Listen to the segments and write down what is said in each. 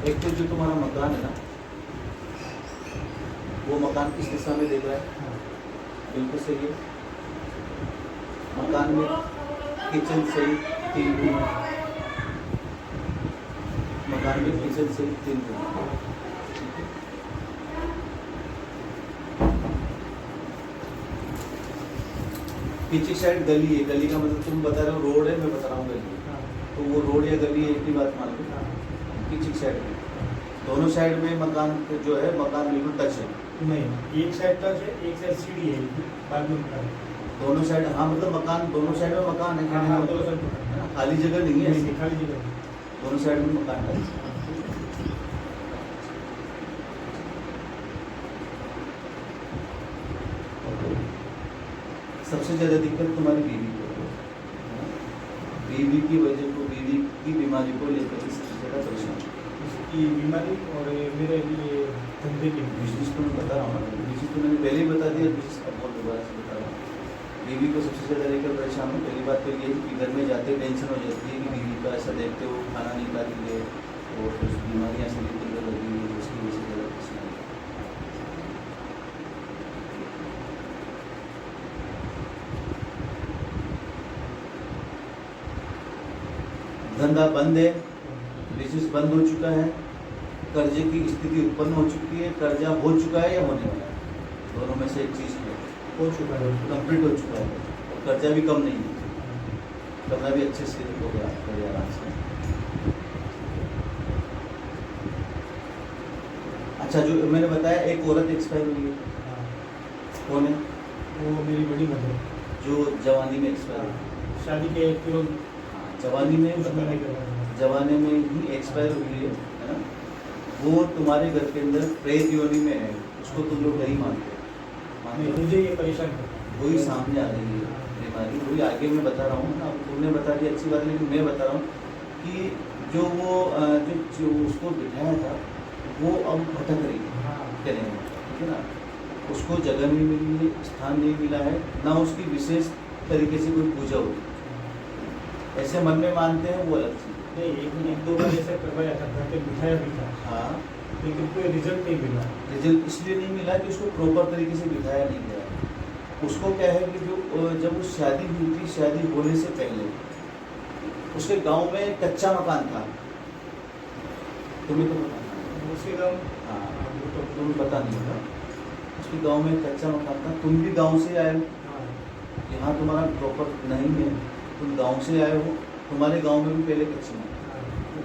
एक तो जो तुम्हारा मकान है ना, वो मकान किस दिशा में देख रहा है? बिल्कुल सही है। मकान में किचन सही 3 रूम, मकान में किचन सही 3 रूम। पीछे साइड गली है, गली का मतलब तुम बता रहे हो रोड है, मैं बता रहा हूँ गली है। तो वो रोड या गली है, एक ही बात मान लो। पीछे साइड में दोनों साइड में मकान जो है, मकान बिल्कुल टच है। नहीं, एक साइड टच है, एक साइड सीढ़ी है, बाद में मकान है। दोनों साइड, हाँ मतलब मकान दोनों साइड में मकान है, हाँ, दोनों साइड है ना, खाली जगह नहीं है, नहीं, खाली जगह नहीं। दोनों साइड में मकान है। सबसे ज्यादा दिक्कत तुम्हारी बीवी को है, बीवी की वजह को, बीवी की बीमारी को लेकर के सबसे ज्यादा परेशान। इसकी बीमारी और मेरे लिए धंधे की बिजनेस तो मैं बता रहा हूँ, बिजनेस तो मैंने पहले ही बता दिया, बिजनेस अब बहुत दोबारा से बता रहा हूँ। बीवी को सबसे ज़्यादा लेकर परेशान हूँ। पहली बात तो ये है कि घर में जाते टेंशन हो जाती है कि बीवी का ऐसा देखते हो खाना नहीं खाती है और कुछ बीमारियाँ से निकलने लगी है, उसकी वजह से ज़्यादा परेशान है। धंधा बंद है, बिजनेस बंद हो चुका है, कर्जे की स्थिति उत्पन्न हो चुकी है, कर्जा हो चुका है या होने वाला है, दोनों में से एक चीज़ हो चुका है, कंप्लीट हो चुका है, और कर्जा भी कम नहीं है, कर्जा भी अच्छे से हो गया बड़े आराम से। अच्छा, जो मैंने बताया एक औरत एक्सपायर हुई है, कौन है? वो मेरी बड़ी मदर, जो जवानी में एक्सपायर हुई, शादी के तुरंत जवानी में, कुछ महीने के बाद। जवानी में ही एक्सपायर हुई है ना, वो तुम्हारे घर के अंदर प्रेत योनि में है, उसको तुम लोग नहीं मानते नहीं, मुझे ये परेशान करता है। वही सामने आ रही है बीमारी, वही आगे मैं बता रहा हूँ ना, तुमने बता दिया अच्छी बात है, लेकिन मैं बता रहा हूँ कि जो वो जो उसको बिठाया था वो अब भटक रही है कहने में, ठीक है ना, उसको जगह नहीं मिली है, स्थान नहीं मिला है, ना उसकी विशेष तरीके से कोई पूजा होती, ऐसे मन में मानते हैं वो अलग चीज़। नहीं, एक दो बार ऐसा करवाया था, घर पे बिठाया भी था, हाँ, लेकिन कोई रिजल्ट नहीं मिला। रिजल्ट इसलिए नहीं मिला कि उसको प्रॉपर तरीके से बिठाया नहीं गया। उसको क्या है कि जो जब वो शादी हुई थी, शादी होने से पहले उसके गांव में एक कच्चा मकान था, तुम्हें तो पता नहीं, उसके गाँव, हाँ वो तो तुम्हें पता नहीं होगा, उसके गांव में एक कच्चा मकान था, तुम भी गांव से आए हो, यहाँ तुम्हारा प्रॉपर नहीं है, तुम गांव से आए हो, तुम्हारे गांव में भी पहले कच्चे मकान,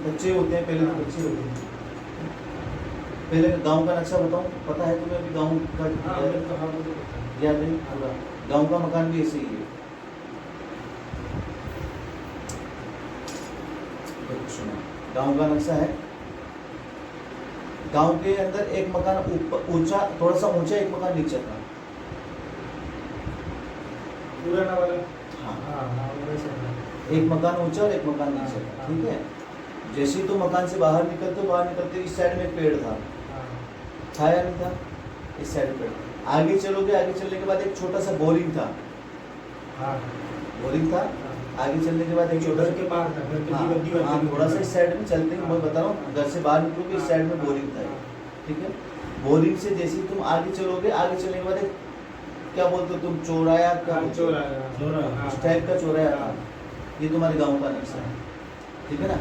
कच्चे होते हैं, पहले तो कच्चे होते हैं। पहले गांव का नक्शा बताऊं, पता है तुम्हें अभी गांव का याद नहीं पूरा? गांव का मकान भी ऐसे ही है। तो सुनो, गांव का नक्शा है, गांव के अंदर एक मकान ऊंचा, थोड़ा सा ऊंचा, एक मकान नीचे था, पुराना वाला। हाँ, वैसा एक मकान ऊंचा और एक मकान नीचे था, ठीक है। जैसे ही तो मकान से बाहर निकलते इस साइड में एक पेड़ था, छाया नहीं था, इस साइड पेड़, आगे चलोगे, आगे चलने के बाद एक छोटा सा बोरिंग था, बोरिंग था, आगे चलने के बाद एक छोटा घर के बाहर था, घर के दीवार हाँ, थोड़ा सा इस साइड में चलते हैं, मैं बता रहा हूँ, घर से बाहर निकलोगे इस साइड में बोरिंग था, ठीक है। बोरिंग से जैसे ही तुम आगे चलोगे, आगे चलने के बाद एक क्या बोलते हो तुम, चौराया का, उस टाइप का चौराया था, ये तुम्हारे गांव का नक्शा है, ठीक है ना।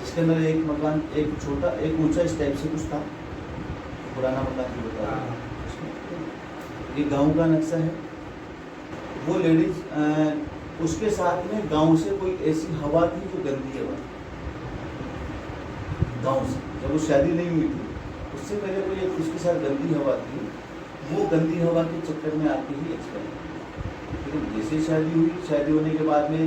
इसके अंदर एक मकान, एक छोटा, एक ऊंचा, इस टाइप से कुछ था, पुराना मकान जो बता रहा हूं, ये गांव का नक्शा है। वो लेडीज, उसके साथ में गांव से कोई ऐसी हवा थी जो गंदी हवा, गांव से जब वो शादी नहीं हुई थी उससे पहले कोई एक उसके साथ गंदी हवा थी, वो गंदी हवा के चक्कर में आके ही एक्सपायर। लेकिन जैसे शादी हुई, शादी होने के बाद में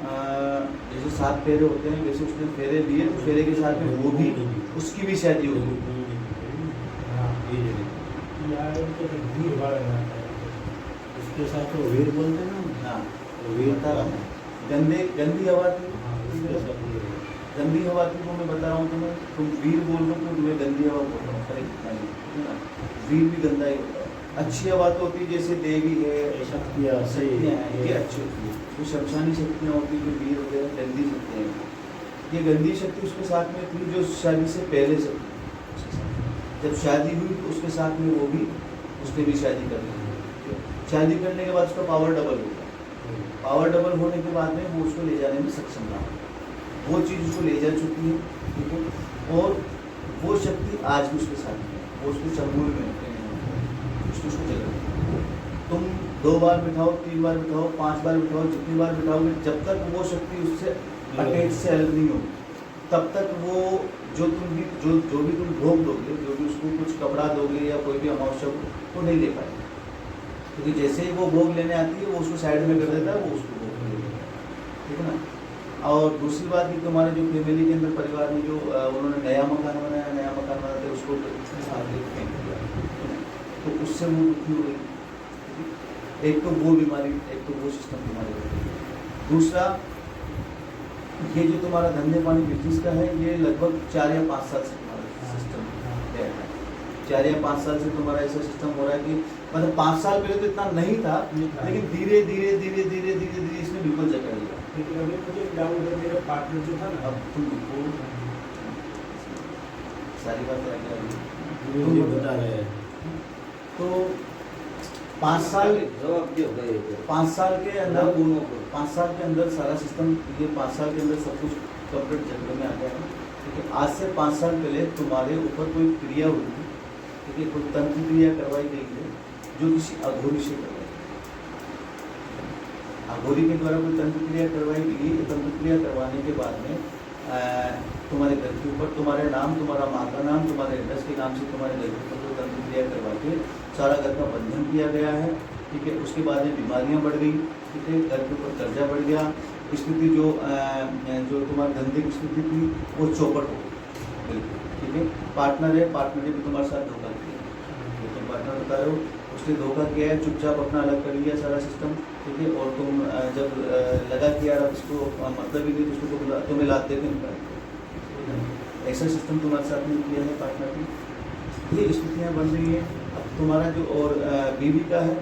जैसे 7 फेरे होते हैं, वैसे उसने फेरे लिए, तो फेरे के साथ में वो भी, उसकी भी शादी हो गई। उसके साथ वो वीर बोलते हैं ना, हाँ, वीर था, गंदी हवा थी, गंदी हवा थी, वो मैं बता रहा हूँ तुम्हें, तुम वीर बोल रहे हो तो तुम्हें गंदी हवा बोल रहा हूँ, करेक्ट, वीर भी गंदा ही होता है। अच्छी हवा तो होती है जैसे देवी है, शक्तियाँ हैं, ये अच्छी होती है। जो शमशानी शक्तियाँ होती है, जो वीर वगैरह, गंदी शक्तियाँ हैं, ये गंदी शक्ति उसके साथ में थी जो शादी से पहले से थी। जब शादी हुई तो उसके साथ में वो भी उसने भी शादी कर ली। शादी करने के बाद उसका पावर डबल हो गया। पावर डबल होने के बाद में वो उसको ले जाने में सक्षम रहा, वो चीज़ उसको ले जा चुकी है, ठीक है। और वो शक्ति आज भी उसके साथ है, वो उसके चंगुल में उसको जगह। तुम 2 बार बिठाओ, 3 बार बिठाओ, 5 बार बिठाओ, जितनी बार बिठाओगे, जब तक वो शक्ति उससे अटैच से अलग नहीं होगी, तब तक वो जो भी तुम भोग दोगे, जो भी उसको कुछ कपड़ा दोगे या कोई भी अमावस्या को नहीं ले पाएगा, क्योंकि जैसे ही वो भोग लेने आती है वो उसको साइड में कर देता है, वो उसको भोग ले लेता है, ठीक है ना। और दूसरी बात कि तुम्हारे जो फैमिली के अंदर परिवार में जो उन्होंने नया मकान बनाते उसको आगे फेंक दिया, तो उससे वो दुखी हो गई। एक तो वो बीमारी, एक तो वो सिस्टम तुम्हारे हो गई। दूसरा, ये जो तुम्हारा धंधे पानी बिजनेस का है, ये लगभग 4 या 5 साल से तुम्हारा सिस्टम है। 4 या 5 साल से तुम्हारा ऐसा सिस्टम हो रहा है कि मतलब 5 साल पहले तो इतना नहीं था, लेकिन धीरे धीरे इसने बिल्कुल जगह लिया। लेकिन अभी मुझे डाउट है, मेरा पार्टनर जो था ना, अब तुम बिल्कुल सारी बातें आगे आ गई। मुझे बता रहे हैं तो 5 साल जवाब दियो भाई। 5 साल के अंदर 5 साल के अंदर सारा सिस्टम, ये 5 साल के अंदर सब कुछ कंप्लीट जगह में आ गया है, ठीक है। आज से 5 साल पहले तुम्हारे ऊपर कोई क्रिया हुई थी, ठीक है, कोई तंत्र क्रिया करवाई गई है जो किसी अघोरी से करवाई, अघोरी के द्वारा कोई तंत्र क्रिया करवाई गई। तंत्र क्रिया करवाने के बाद में तुम्हारे घर के ऊपर तुम्हारे नाम, तुम्हारा माँ का नाम, तुम्हारे एड्रेस के नाम से तुम्हारे घर के ऊपर तंत्र क्रिया करवा के सारा घर का बंधन किया गया है, ठीक है। उसके बाद में बीमारियाँ बढ़ गई, ठीक है, घर के ऊपर कर्जा बढ़ गया, स्थिति जो तुम्हारे धंधे की स्थिति थी वो चौपट हो गई, बिल्कुल, ठीक है। पार्टनर है, पार्टनर ने भी तुम्हारे साथ धोखा किया, जो तुम पार्टनर बता रहे हो उसने धोखा किया है, चुपचाप अपना अलग कर लिया सारा सिस्टम, ठीक है। और तुम जब लगा कि यार अब इसको मतलब ही नहीं, तो उसको तुम्हें लाद दे के निकाल, ऐसा सिस्टम तुम्हारे साथ में किया है पार्टनर ने। ये स्थितियाँ बन रही हैं। अब तुम्हारा जो और बीवी का है,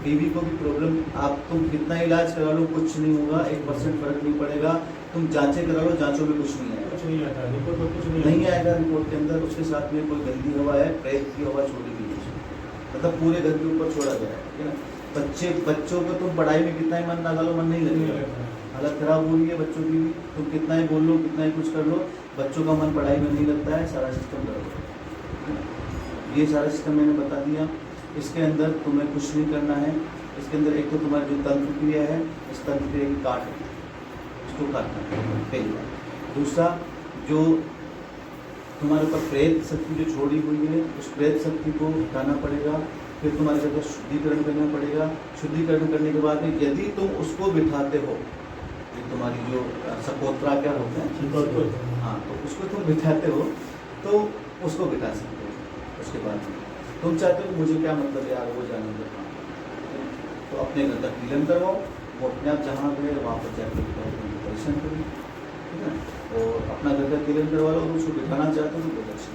बीवी को भी प्रॉब्लम, आप तुम कितना इलाज करा लो कुछ नहीं होगा, 1% फर्क नहीं पड़ेगा। तुम जांचें करा लो, जांचों में कुछ नहीं आएगा, कुछ नहीं आता, रिपोर्ट में कुछ नहीं आएगा रिपोर्ट के अंदर। उसके साथ में कोई गंदी हवा है, प्रेत की हवा छोड़ी गई है, मतलब पूरे घर के ऊपर छोड़ा गया है, ठीक है ना। बच्चों को तुम पढ़ाई में कितना ही मन लगा लो, मन नहीं लगेगा, हालत खराब हो रही है बच्चों की भी, तुम कितना ही बोल लो, कितना ही कुछ कर लो, बच्चों का मन पढ़ाई में नहीं लगता है, सारा सिस्टम गड़बड़ है। ये सारा सिस्टम मैंने बता दिया। इसके अंदर तुम्हें कुछ नहीं करना है। इसके अंदर एक तो तुम्हारी जो तंत्र क्रिया है, इस तंत्र क्रिया की काट है, इसको काटना है पहली बात। दूसरा, जो तुम्हारे ऊपर प्रेत शक्ति जो छोड़ी हुई है, उस प्रेत शक्ति को हटाना पड़ेगा। फिर तुम्हारे घर का शुद्धिकरण करना पड़ेगा। शुद्धिकरण करने के बाद में यदि तुम उसको बिठाते हो, तुम्हारी जो सपोत्रा क्या होता है, हाँ, तो उसको तुम बिठाते हो तो उसको बिठा सकते हो। उसके बाद में तुम चाहते हो मुझे क्या मतलब है यार वो जाने दो, तो अपने घर का क्लीन करवाओ, वो अपने आप जहाँ गए वहाँ पर जाकर परेशान करिए, ठीक है। और अपना घर का क्लीन करवा लो, उसको बिठाना चाहते हो तो प्रदर्शन